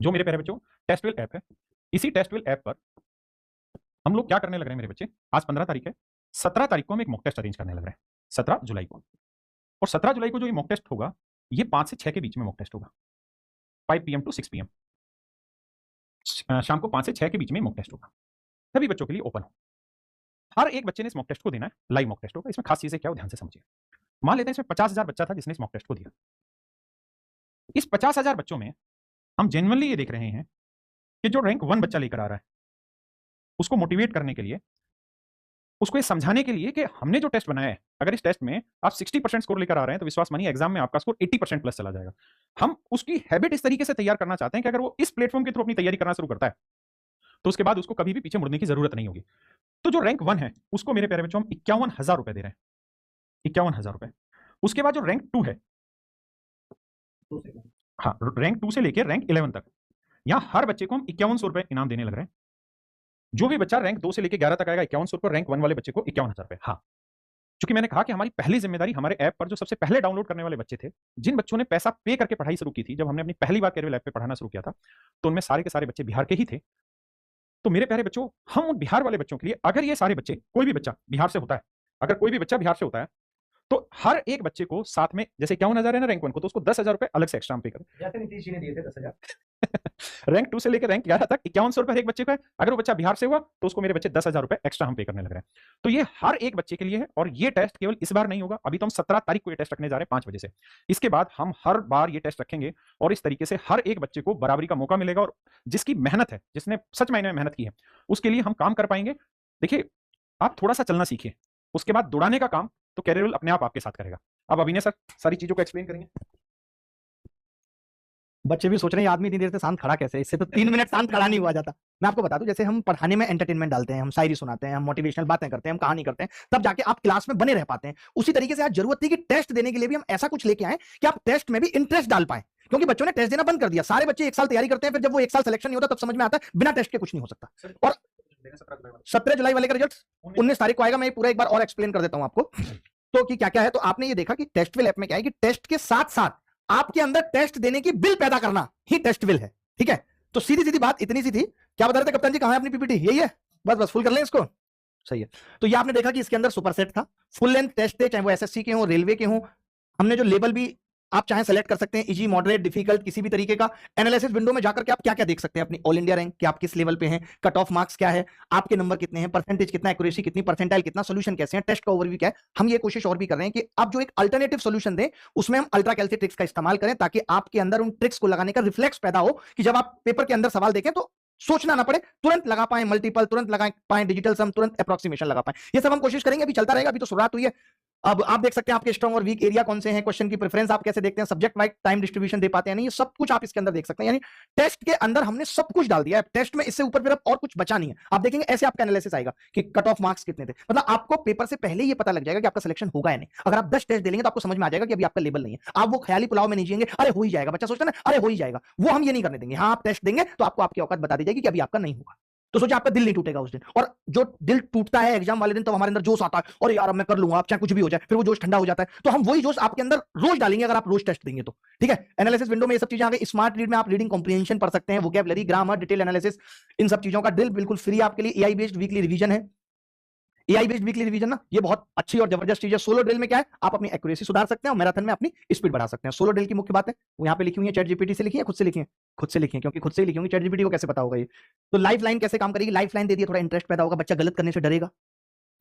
जो मेरे प्यारे बच्चों टेस्टवेल ऐप है, इसी टेस्टवेल ऐप पर हम लोग क्या करने लग रहे हैं मेरे बच्चे। आज 15 तारीख है, 17 तारीख को हम एक मॉक टेस्ट अरेंज करने लग रहे हैं, 17 जुलाई को। और 17 जुलाई को जो ये मॉक टेस्ट होगा, ये 5 से 6 के बीच में मॉक टेस्ट होगा, 5 PM टू 6 PM, शाम को 5 से 6 के बीच में मॉक टेस्ट होगा, सभी बच्चों के लिए ओपन हो। हर एक बच्चे ने इस मॉक टेस्ट को देना है, लाइव मॉक टेस्ट होगा। इसमें खास चीजें क्या हो, ध्यान से समझिए। मान लेते हैं इसमें 50,000 बच्चा था जिसने इस मॉक टेस्ट को दिया। इस 50,000 बच्चों में हम जेन्युइनली ये देख रहे हैं कि जो रैंक 1 बच्चा लेकर आ रहा है, उसको मोटिवेट करने के लिए, उसको ये समझाने के लिए कि हमने जो टेस्ट बनाया है, अगर इस टेस्ट में आप 60% स्कोर लेकर आ रहे हैं तो विश्वास मानिए एग्जाम में आपका स्कोर 80% प्लस चला जाएगा। हम उसकी हैबिट इस तरीके से तैयार करना चाहते हैं कि अगर वो इस प्लेटफॉर्म के थ्रू अपनी तैयारी करना शुरू करता है तो उसके बाद उसको कभी भी पीछे मुड़ने की जरूरत नहीं होगी। तो जो रैंक 1 है उसको मेरे प्यारे बच्चों हम 51,000 रुपए दे रहे हैं, 51,000 रुपए। उसके बाद जो रैंक 2 है, हाँ, रैंक 2 से लेकर रैंक 11 तक, यहां हर बच्चे को हम 5100 रुपए इनाम देने लग रहे हैं। जो भी बच्चा रैंक 2 से लेकर 11 तक आएगा 5100 रुपए, रैंक 1 वाले बच्चे को 51,000 रुपए। हाँ, क्योंकि मैंने कहा कि हमारी पहली जिम्मेदारी हमारे ऐप पर जो सबसे पहले डाउनलोड करने वाले बच्चे थे, जिन बच्चों ने पैसा पे करके पढ़ाई शुरू की थी, जब हमने अपनी पहली बार केरल ऐप पे पढ़ाना शुरू किया था, तो उनमें सारे के सारे बच्चे बिहार के ही थे। तो मेरे प्यारे बच्चों, हम उन बिहार वाले बच्चों के लिए, अगर ये सारे बच्चे, कोई भी बच्चा बिहार से होता है, अगर कोई भी बच्चा बिहार से होता है, तो हर एक बच्चे को साथ में, जैसे 51,000 है ना रैंक 1 को, तो उसको 10,000 रुपए अलग से एक्स्ट्रा पे कर, जैसे नीतीश जी ने दिए थे 10,000। रैंक 2 से लेकर रैंक 11 तक 5100 रुपए हर एक बच्चे का है। अगर वो बच्चा बिहार से हुआ तो उसको मेरे बच्चे 10,000 रुपए एक्स्ट्रा हम पे करने लग रहे हैं। तो ये हर एक बच्चे के लिए है, और ये टेस्ट केवल इस बार नहीं होगा। अभी तो हम 17 तारीख को ये टेस्ट रखने जा रहे हैं 5 बजे से। इसके बाद हम हर बार ये टेस्ट रखेंगे, और इस तरीके से हर एक बच्चे को बराबरी का मौका मिलेगा, और जिसकी मेहनत है, जिसने सच मायने में मेहनत की है, उसके लिए हम काम कर पाएंगे। देखिए, आप थोड़ा सा चलना सीखिए, उसके बाद दौड़ाने का काम तो कैरियर अपने आप आपके साथ करेगा। अब अभिनय सर सारी चीजों को एक्सप्लेन करेंगे। बच्चे भी सोच रहे हैं आदमी इतनी देर से शांत खड़ा कैसे है? इससे तो 3 मिनट शांत खड़ा नहीं हुआ जाता। मैं आपको बता दूं, जैसे हम पढ़ाने में एंटरटेनमेंट डालते हैं, हम शायरी सुनाते हैं, हम मोटिवेशनल बातें करते हैं, हम कहानी करते हैं, तब जाके आप क्लास में बने रह पाते हैं। उसी तरीके से आज जरूरत थी कि टेस्ट देने के लिए भी हम ऐसा कुछ लेके आए कि आप टेस्ट में भी इंटरेस्ट डाल पाए, क्योंकि बच्चों ने टेस्ट देना बंद कर दिया। सारे बच्चे 1 साल तैयारी करते हैं, फिर जब वो 1 साल सिलेक्शन नहीं होता तब समझ में आता है बिना टेस्ट के कुछ नहीं हो सकता। और 17 जुलाई वाले का रिजल्ट 19 तारीख को आएगा। मैं पूरा एक बार और एक्सप्लेन कर देता हूं आपको तो कि क्या क्या है। तो आपने ये देखा कि टेस्टविल ऐप में क्या है कि टेस्ट के साथ साथ आपके अंदर टेस्ट देने की बिल पैदा करना ही टेस्टविल है। ठीक है, तो सीधी सीधी बात इतनी सी थी। क्या बता रहे थे कप्तान जी, कहां है अपनी पीपीटी? यही है, बस बस फुल कर लें इसको। सही है। तो ये आपने देखा कि इसके अंदर सुपर सेट था, फुल लेंथ टेस्ट थे, चाहे वो एसएससी के हो, रेलवे के हो। हमने जो लेवल भी आप चाहे सेलेक्ट कर सकते हैं, इजी, मॉडरेट, डिफिकल्ट, किसी भी तरीके का। एनालिसिस विंडो में जाकर के आप क्या क्या देख सकते हैं, अपनी ऑल इंडिया रैंक, कि आप किस लेवल पे हैं, कट ऑफ मार्क्स क्या है, आपके नंबर कितने हैं, परसेंटेज कितना, एक्यूरेसी कितनी, परसेंटाइल कितना, सोल्यूशन कैसे हैं, टेस्ट का ओवरव्यू क्या है। हम ये कोशिश और भी कर रहे हैं कि आप जो एक अल्टरनेटिव सोल्यूशन दें, उसमें हम अल्ट्रा कैल्सी ट्रिक्स का इस्तेमाल करें, ताकि आपके अंदर उन ट्रिक्स को लगाने का रिफ्लेक्स पैदा हो कि जब आप पेपर के अंदर सवाल देखें तो सोचना ना पड़े, तुरंत लगा पाए मल्टीपल, तुरंत लगा पाए डिजिटल सम, तुरंत अप्रोक्सीमेशन लगा पाए। ये सब हम कोशिश करेंगे, अभी चलता रहेगा, अभी तो शुरुआत हुई है। अब आप देख सकते हैं आपके स्ट्रॉन्ग और वीक एरिया कौन से हैं, क्वेश्चन की प्रेफरेंस आप कैसे देखते हैं, सब्जेक्ट वाइज टाइम डिस्ट्रीब्यूशन दे पाते हैं नहीं, ये सब कुछ आप इसके अंदर देख सकते हैं। यानी टेस्ट के अंदर हमने सब कुछ डाल दिया है। टेस्ट में इससे ऊपर फिर अब और कुछ बचा नहीं है। आप देखेंगे ऐसे आपका एनालिसिस आएगा कि कट ऑफ मार्क्स कितने थे, मतलब आपको पेपर से पहले ये पता लग जाएगा कि आपका सिलेक्शन होगा या नहीं। अगर आप 10 टेस्ट दे लेंगे तो आपको समझ में आ जाएगा कि अभी आपका लेवल नहीं है। आप वो ख्याली पुलाव में नहीं जिएंगे, अरे हो ही जाएगा, बच्चा सोचता है ना अरे हो ही जाएगा, वो हम ये नहीं करने देंगे। हाँ, आप टेस्ट देंगे तो आपको आपकी औकात बता दी जाएगी कि अभी आपका नहीं होगा। तो सोचिए आपका दिल नहीं टूटेगा उस दिन। और जो दिल टूटता है एग्जाम वाले दिन, तो हमारे अंदर जोश आता है, और यार अब मैं कर लूंगा, आप चाहे कुछ भी हो जाए, फिर वो जोश ठंडा हो जाता है। तो हम वही जोश आपके अंदर रोज डालेंगे अगर आप रोज टेस्ट देंगे तो। ठीक है, एनालिसिस विंडो में ये सब चीजें आ गई। स्मार्ट रीड में आप रीडिंग कॉम्प्रिहेंशन पढ़ सकते हैं, वोकैबुलरी, ग्रामर, डिटेल एनालिसिस, इन सब चीजों का ड्रिल बिल्कुल फ्री आपके लिए। एआई बेस्ड वीकली रिवीजन है। एआई बेस्ड वीकली रिवीजन ना, ये बहुत अच्छी और जबरदस्त चीज है। सोलो ड्रिल में क्या है, आप अपनी एक्यूरेसी सुधार सकते हैं और मैराथन में अपनी स्पीड बढ़ा सकते हैं। सोलो ड्रिल की मुख्य बात है वो यहाँ पे लिखी हुई है, चैट जीपीटी से लिखी है, खुद से लिखी है, खुद से लिखी है, क्योंकि खुद से ही लिखी होंगी, चैट जीपीटी को कैसे पता होगा ये। तो लाइफ लाइन कैसे काम करेगी, लाइफ लाइन दे दिए, थोड़ा इंटरेस्ट पैदा होगा, बच्चा गलत करने से डरेगा।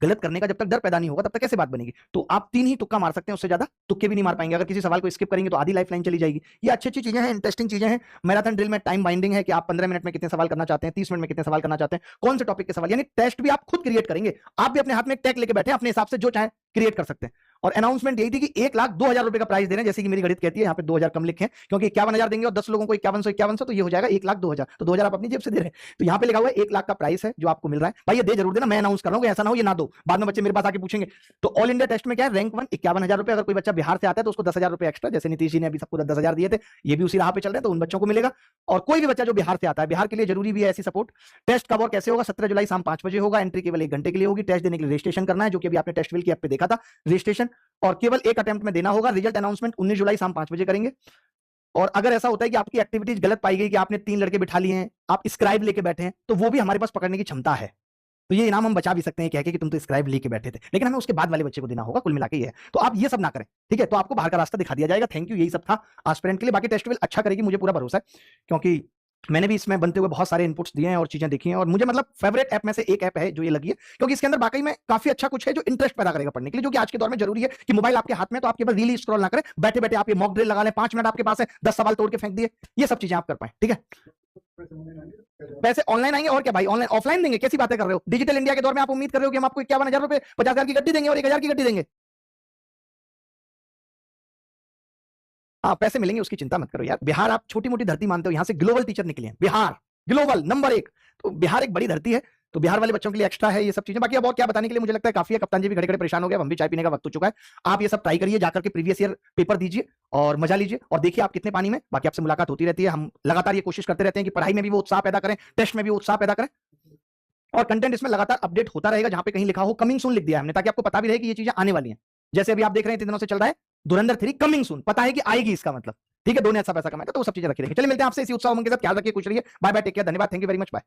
गलत करने का जब तक डर पैदा नहीं होगा तब तक कैसे बात बनेगी। तो आप 3 ही तुक्का मार सकते हैं, उससे ज्यादा तुक्के भी नहीं मार पाएंगे। अगर किसी सवाल को स्किप करेंगे तो आधी लाइफ लाइन चली जाएगी। ये अच्छी अच्छी चीजें हैं, इंटरेस्टिंग चीजें हैं। मैराथन ड्रिल में टाइम बाइंडिंग है कि आप 15 मिनट में कितने सवाल करना चाहते हैं, 30 मिनट में कितने सवाल करना चाहते हैं, कौन से टॉपिक के सवाल, यानी टेस्ट भी आप खुद क्रिएट करेंगे। आप भी अपने हाथ में एक टैग लेके बैठे, अपने हिसाब से जो चाहे क्रिएट कर सकते हैं। और अनाउंसमेंट यही थी कि 1,02,000 रुपए का प्राइस दे रहे हैं, जैसे कि मेरी गणित कहती है, यहाँ पे 2,000 कम लिखे हैं, क्योंकि 51,000 देंगे और 10 लोगों को 5100 तो ये हो जाएगा 1,02,000। तो 2,000 आप अपनी जेब से दे रहे हैं। तो यहाँ पे लिखा हुआ है 1 लाख का प्राइस है जो आपको मिल रहा है। भाई ये दे जरूर देना, मैं अनाउंस कर रहा हूँ, ऐसा ना हो ये ना दो, बाद में बच्चे मेरे पास आके पूछेंगे। तो ऑल इंडिया टेस्ट में क्या है, रैंक 1 51,000 रुपए। अगर कोई बच्चा बिहार से आता है तो उसको 10,000 रुपए एक्स्ट्रा, जैसे नीतीश जी ने अभी सबको 10,000 दिए थे, ये भी उसी राह पे चल रहे हैं, तो उन बच्चों को मिलेगा। और कोई भी बच्चा जो बिहार से आता है, बिहार के लिए जरूरी भी है ऐसी सपोर्ट। टेस्ट कब और कैसे होगा, 17 जुलाई शाम 5 बजे होगा। एंट्री केवल 1 घंटे के लिए होगी। टेस्ट देने के लिए रजिस्ट्रेशन करना है, जो कि अभी आपने टेस्टविल की ऐप पे देखा था, रजिस्ट्रेशन, और केवल 1 अटेम्प्ट में देना होगा। रिजल्ट अनाउंसमेंट 19 जुलाई शाम 5 बजे करेंगे। और अगर ऐसा होता है कि आपकी एक्टिविटीज गलत पाई गई कि आपने 3 लड़के बिठा लिए हैं, आप स्क्राइब लेके बैठे हैं, तो वो भी हमारे पास पकड़ने की क्षमता है। तो ये इनाम हम बचा भी सकते हैं कह के कि तुम तो स्क्राइब लेके बैठे थे, लेकिन हमें उसके बाद वाले बच्चे को देना होगा, कुल मिला के ये है। तो आप ये सब ना करें, ठीक है? तो आपको बाहर का रास्ता दिखा दिया जाएगा। थैंक यू, यही सब था एस्पिरेंट के लिए। बाकी टेस्ट अच्छा करेगी, मुझे पूरा भरोसा है, क्योंकि मैंने भी इसमें बनते हुए बहुत सारे इनपुट्स दिए हैं और चीजें देखी हैं, और मुझे मतलब फेवरेट ऐप में से एक ऐप है जो ये लगी है, क्योंकि इसके अंदर वाकई में काफी अच्छा कुछ है जो इंटरेस्ट पैदा करेगा पढ़ने के लिए, जो कि आज के दौर में जरूरी है कि मोबाइल आपके हाथ में, तो आपके पास रील स्क्रॉल ना करें, बैठे बैठे आप ये मॉक ड्रिल लगा लें, 5 मिनट आपके पास है, 10 सवाल तोड़ के फेंक दिए, ये सब चीजें आप कर पाए, ठीक है? पैसे ऑनलाइन आएंगे और क्या भाई, ऑनलाइन ऑफलाइन देंगे? कैसी बातें कर रहे हो? डिजिटल इंडिया के दौर में आप उम्मीद कर रहे हो कि हम आपको 51,000 रुपए 50,000 की गड्डी देंगे और 1,000 की गड्डी देंगे? हाँ, पैसे मिलेंगे, उसकी चिंता मत करो यार। बिहार आप छोटी मोटी धरती मानते हो, यहाँ से ग्लोबल टीचर निकले हैं, बिहार ग्लोबल नंबर 1। तो बिहार एक बड़ी धरती है, तो बिहार वाले बच्चों के लिए एक्स्ट्रा है ये सब चीजें। बाकी अब और क्या बताने के लिए, मुझे लगता है काफी है। कप्तान जी भी खड़े खड़े परेशान हो गए, हम भी चाय पीने का वक्त हो चुका है। आप ये सब ट्राई करिए, जाकर के प्रीवियस ईयर पेपर दीजिए और मजा लीजिए, और देखिए आप कितने पानी में। बाकी आपसे मुलाकात होती रहती है, हम लगातार ये कोशिश करते रहते हैं कि पढ़ाई में भी वो उत्साह पैदा करें, टेस्ट में भी उत्साह पैदा करें, और कंटेंट इसमें लगातार अपडेट होता रहेगा। जहां पे कहीं लिखा हो कमिंग सून लिख दिया हमने, ताकि आपको पता भी रहे कि ये चीजें आने वाली हैं। जैसे अभी आप देख रहे हैं 3 दिनों से चल रहा है धुरंधर 3 कमिंग सून, पता है कि आएगी, इसका मतलब ठीक है, 2 ने अच्छा पैसा कमाया, तो वो सब चीजें रखी रहेंगे। चलिए मिलते हैं आपसे इसी उत्साह उमंग के साथ। ख्याल रखिए, खुश रहिए, बाय बाय, टेक केयर, धन्यवाद, thank you very much, bye.